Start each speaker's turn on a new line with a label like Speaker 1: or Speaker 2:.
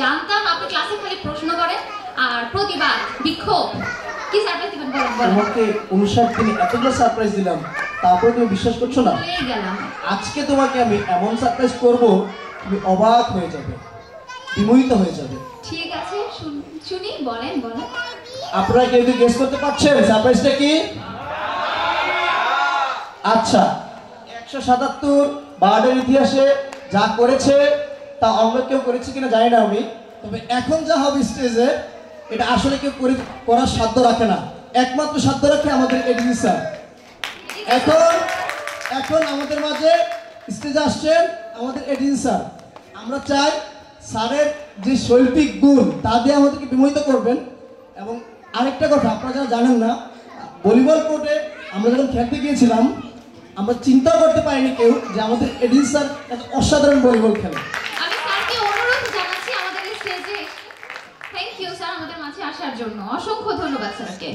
Speaker 1: জানতাম আপনি ক্লাসে খালি প্রশ্ন করেন আর প্রতিবাদ বিক্ষোভ। কি সারপ্রাইজ দিবেন বলেন?
Speaker 2: তোমাকে 59 দিনে এতগুলো সারপ্রাইজ দিলাম, তারপরে তুমি বিশ্বাস করছো না?
Speaker 1: ভুলেই গেলাম।
Speaker 2: আজকে তোমাকে আমি এমন সারপ্রাইজ করব, তুমি অবাক হয়ে যাবে, বিমোহিত হয়ে যাবে।
Speaker 1: ঠিক আছে, শুনি, বলেন বলেন।
Speaker 2: আপনারা কেউ কি গেস করতে পারছেন সারপ্রাইজটা কি? আচ্ছা, 177 বার্ডের ইতিহাসে যা করেছে তা অন্য কেউ করেছে কিনা জানি না আমি, তবে এখন যা হবে স্টেজে এটা আসলে কেউ করার সাধ্য রাখে না, একমাত্র সাধ্য রাখে আমাদের এডিজি স্যার। এখন আমাদের মাঝে স্টেজে আসছেন আমাদের এডিজি স্যার। আমরা চাই স্যারের যে শৈল্পিক গুণ তা দিয়ে আমাদেরকে বিমোহিত করবেন। এবং আরেকটা কথা আপনারা যারা জানেন না, ভলিবল কোর্টে আমরা যখন খেলতে গিয়েছিলাম আমরা চিন্তা করতে পারিনি কেউ যে আমাদের এডিন স্যার এত অসাধারণ ভলিবল খেলে।
Speaker 1: আমি স্যারকে অনুরোধ জানাচ্ছি আমাদের স্টেজে। থ্যাংক ইউ স্যার আমাদের মাঝে আসার জন্য, অসংখ্য ধন্যবাদ স্যারকে।